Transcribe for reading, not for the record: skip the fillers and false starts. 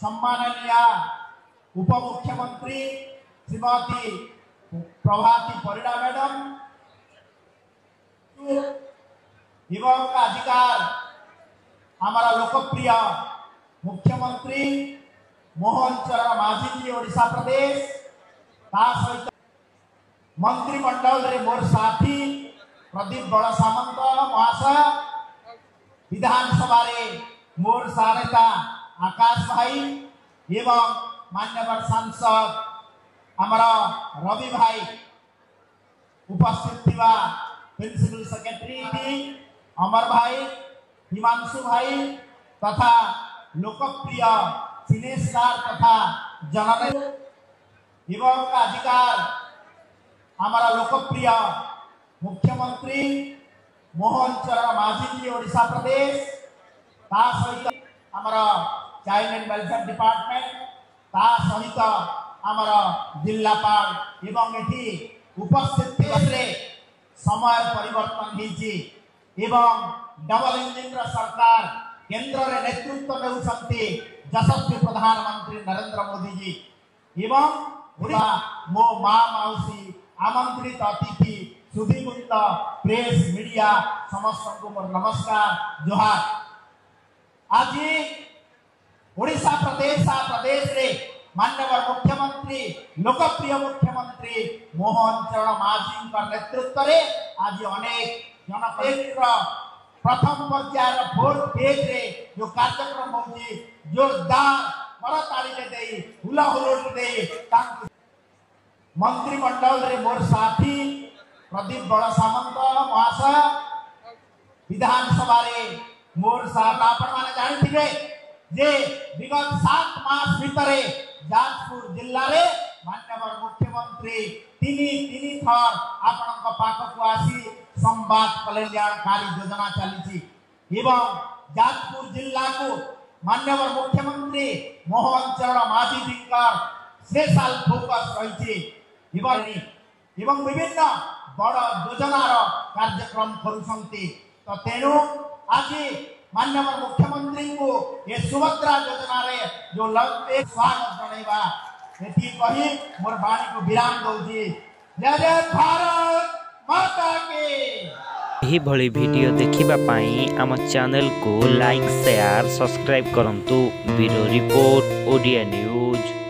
सम्माननीय उपमुख्यमंत्री श्रीमती प्रभाती परिड़ा मैडम एवं अधिकार हमारा लोकप्रिय मुख्यमंत्री मोहन चरण माझी जी ओडिशा प्रदेश सहित मंत्रिमंडल रे मोर साथी प्रदीप बड़ सामंत महाशय विधानसभा रे मोर सारेता आकाश भाई एवं मान्यवर सांसद हमारा रवि भाई उपस्थित थिबा प्रिंसिपल सेक्रेटरी अमर भाई हिमांशु भाई तथा लोकप्रिय सिनेस्टार तथा जननेता एवं अधिकार हमारा लोकप्रिय मुख्यमंत्री मोहन चरण माझी जी ओडिशा प्रदेश सहित हमारा चाइल्ड एंड वेलफेयर डिपार्टमेंट सहित हमारा जिलापाल एवं एठी उपस्थित समय परिवर्तन होती एवं डबल इंजिन सरकार केंद्र रे नेतृत्व नेउछंती यशस्वी प्रधानमंत्री नरेंद्र मोदी जी एवं मो माँ मौसी आमंत्रित अतिथि सुधीवृंद प्रेस मीडिया समस्त को मोर नमस्कार जोहार। आज ओडिशा प्रदेश रे माननीय मुख्यमंत्री लोकप्रिय मुख्यमंत्री मोहन चरण माझी नेतृत्व रे आज अनेक जनप्रतिनिधि प्रथम पर्यायर फोर्थ फेज रे जो कार्यक्रम होची जोरदार करताली दे हुला हुलोट दे मंत्रिमंडल रे मोर साथी प्रदीप बड़ सामंत महाशय विधानसभा रे मोर साथ आपण माने जानिथिबे जे विगत 7 मास भितरे जाजपुर जिल्ला रे मान्यवर मुख्यमंत्री तीन थर आपनक पाखकु आसी संवाद कल्याणकारी योजना चली एवं जाजपुर जिला को मान्यवर मुख्यमंत्री मोहन चरण माझी जी स्पेशल फोकस रही एवं विभिन्न बड़ योजनार कार्यक्रम करुछंती तो तेणु आज मान्यवर मुख्यमंत्री को ये सुभद्रा योजना रे जो लंबे स्वागत जनैबा एथि कही मोर वाणी को विराम दउजी। जय जय भारत माता के। यही भली वीडियो देखिबा पाई आम चैनल को लाइक शेयर सब्सक्राइब करंतु ब्यूरो रिपोर्ट ओडिया न्यूज।